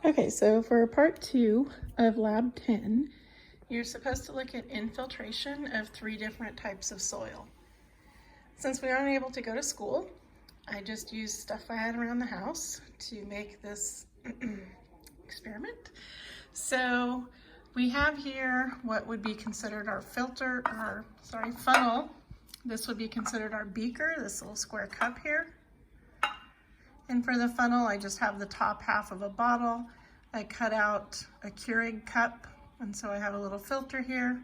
Okay, so for part 2 of lab 10, you're supposed to look at infiltration of 3 different types of soil. Since we aren't able to go to school, I just used stuff I had around the house to make this experiment. So we have here what would be considered our funnel. This would be considered our beaker, this little square cup here. And for the funnel, I just have the top half of a bottle. I cut out a Keurig cup, and so I have a little filter here.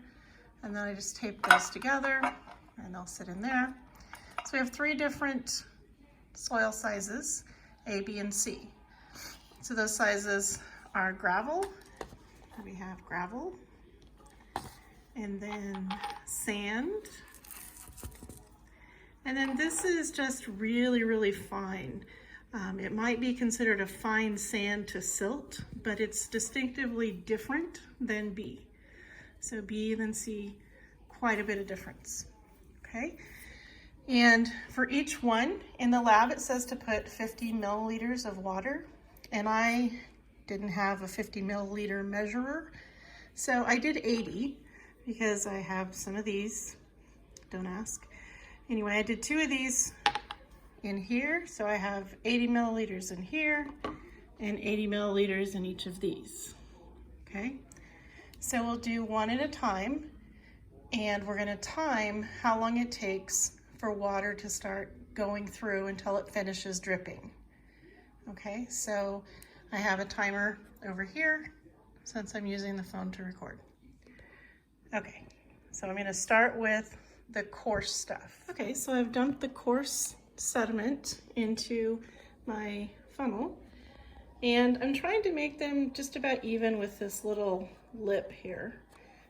And then I just tape those together, and they'll sit in there. So we have 3 different soil sizes, A, B, and C. So those sizes are gravel. We have gravel. And then sand. And then this is just really, really fine. It might be considered a fine sand to silt, but it's distinctively different than B. So B and C, quite a bit of difference, okay? And for each one, in the lab it says to put 50 milliliters of water, and I didn't have a 50 milliliter measurer, so I did 80 because I have some of these, don't ask. Anyway, I did 2 of these in here, so I have 80 milliliters in here and 80 milliliters in each of these, okay? So we'll do one at a time, and we're gonna time how long it takes for water to start going through until it finishes dripping, okay? So I have a timer over here since I'm using the phone to record. Okay, so I'm gonna start with the coarse stuff. Okay, so I've dumped the coarse sediment into my funnel, and I'm trying to make them just about even with this little lip here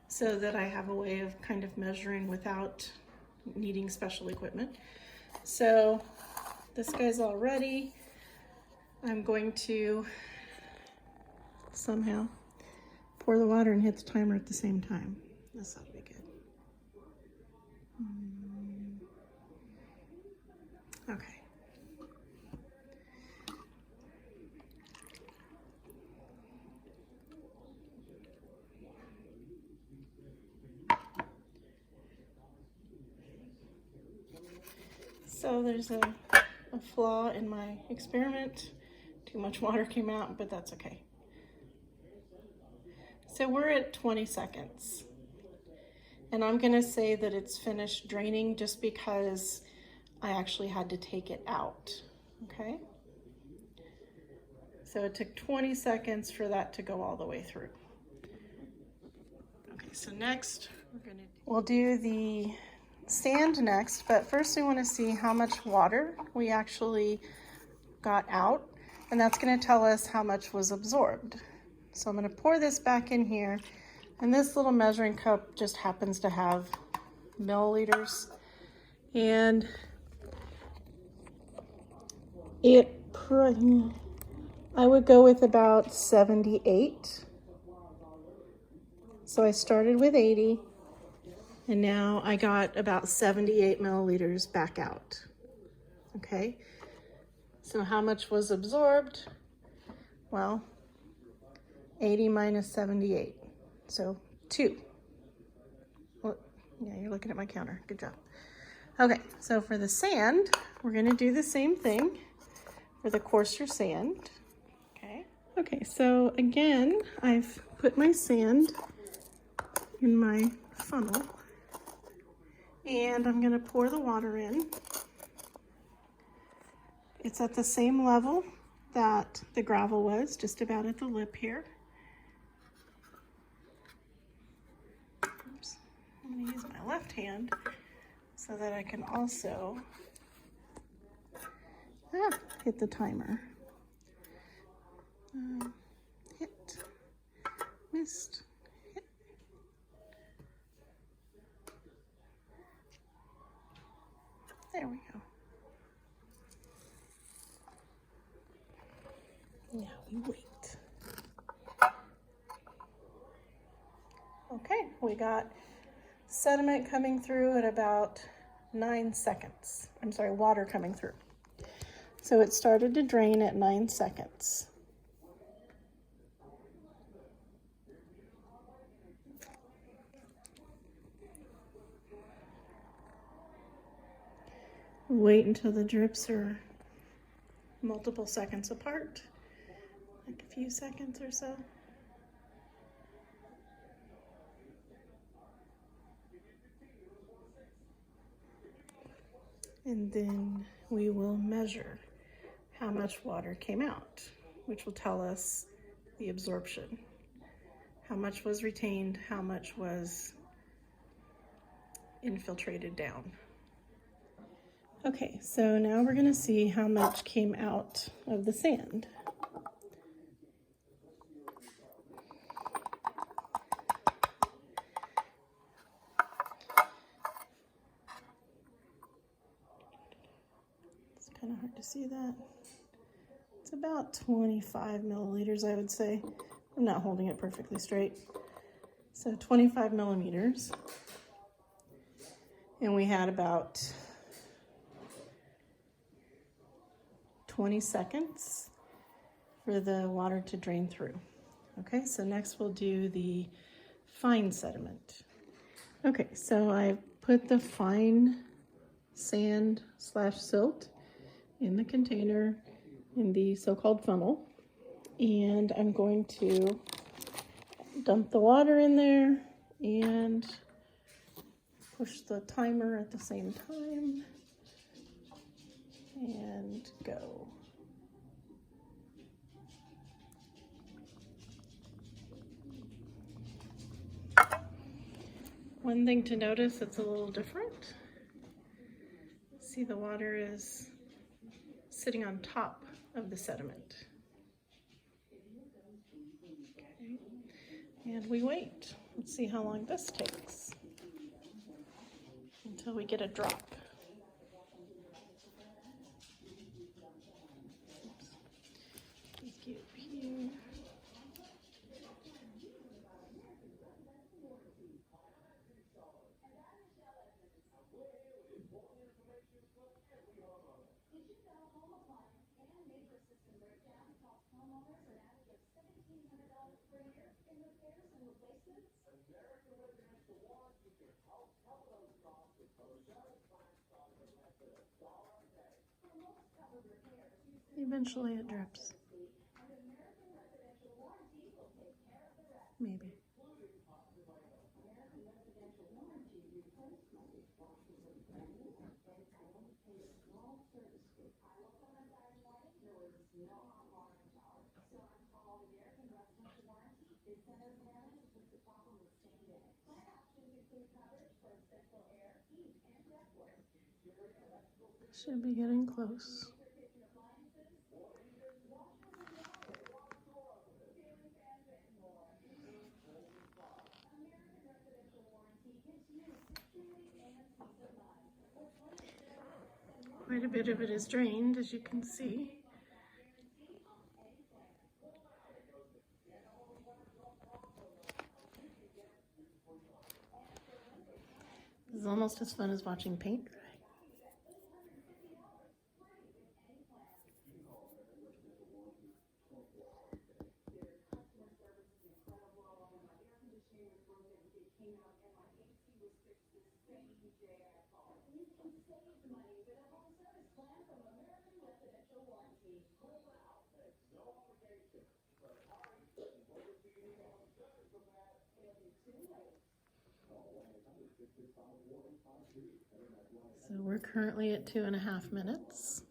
so that I have a way of kind of measuring without needing special equipment. So this guy's all ready. I'm going to somehow pour the water and hit the timer at the same time. This ought to be good. Okay. So there's a flaw in my experiment. Too much water came out, but that's okay. So we're at 20 seconds. And I'm gonna say that it's finished draining just because I actually had to take it out, okay? So it took 20 seconds for that to go all the way through. Okay, so next we'll do the sand next, but first we want to see how much water we actually got out, and that's going to tell us how much was absorbed. So I'm going to pour this back in here, and this little measuring cup just happens to have milliliters, and I would go with about 78. So I started with 80, and now I got about 78 milliliters back out. Okay, so how much was absorbed? Well, 80 minus 78, so 2. Well, yeah, you're looking at my counter, good job. Okay, so for the sand, we're gonna do the same thing for the coarser sand, okay? Okay, so again, I've put my sand in my funnel, and I'm gonna pour the water in. It's at the same level that the gravel was, just about at the lip here. Oops, I'm gonna use my left hand so that I can also hit the timer. Hit, missed, hit. There we go. Now we wait. Okay, we got sediment coming through at about 9 seconds. I'm sorry, water coming through. So it started to drain at 9 seconds. wait until the drips are multiple seconds apart, like a few seconds or so. And then we will measure how much water came out, which will tell us the absorption. How much was retained, how much was infiltrated down. Okay, so now we're going to see how much came out of the sand. It's kind of hard to see that. It's about 25 milliliters, I would say. I'm not holding it perfectly straight. So 25 millimeters. And we had about 20 seconds for the water to drain through. Okay, so next we'll do the fine sediment. Okay, so I put the fine sand / silt in the container in the so-called funnel, and I'm going to dump the water in there and push the timer at the same time and go. One thing to notice that's a little different. See, the water is sitting on top of the sediment. Okay. And we wait. Let's see how long this takes until we get a drop. Get up here. Eventually it drips. Maybe. Should be getting close. Quite a bit of it is drained, as you can see. This is almost as fun as watching paint dry. So we're currently at 2.5 minutes.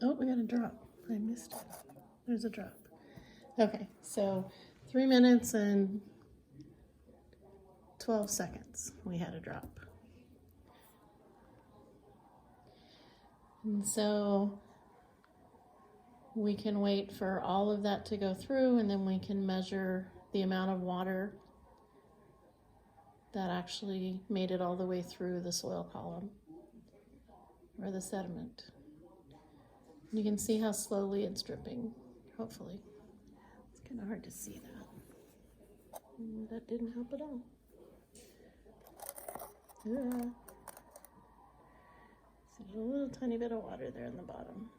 Oh, we got a drop. I missed it. There's a drop. Okay, so 3 minutes and 12 seconds we had a drop. And so we can wait for all of that to go through, and then we can measure the amount of water that actually made it all the way through the soil column or the sediment. You can see how slowly it's dripping, hopefully. It's kind of hard to see that. That didn't help at all. Yeah. So there's a little tiny bit of water there in the bottom.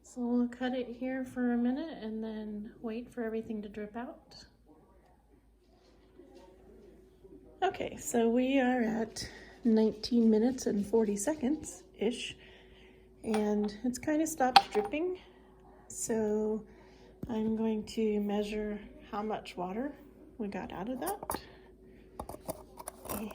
So we'll cut it here for a minute and then wait for everything to drip out. Okay, so we are at 19 minutes and 40 seconds-ish, and it's kind of stopped dripping. So I'm going to measure how much water we got out of that. Okay.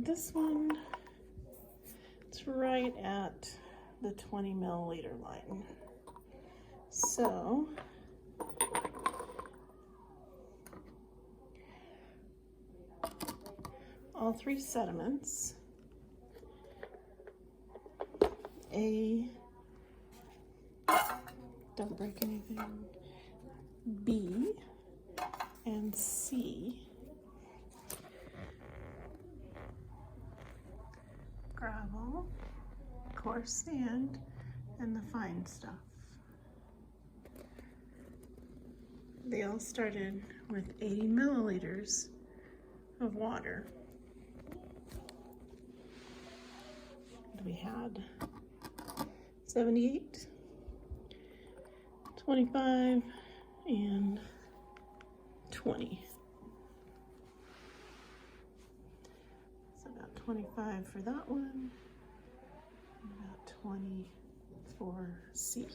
This one, it's right at the 20 milliliter line. So all three sediments, A, don't break anything, B, and C, gravel, coarse sand, and the fine stuff. They all started with 80 milliliters of water. We had 78, 25, and 20. So about 25 for that one, and about 20 for C.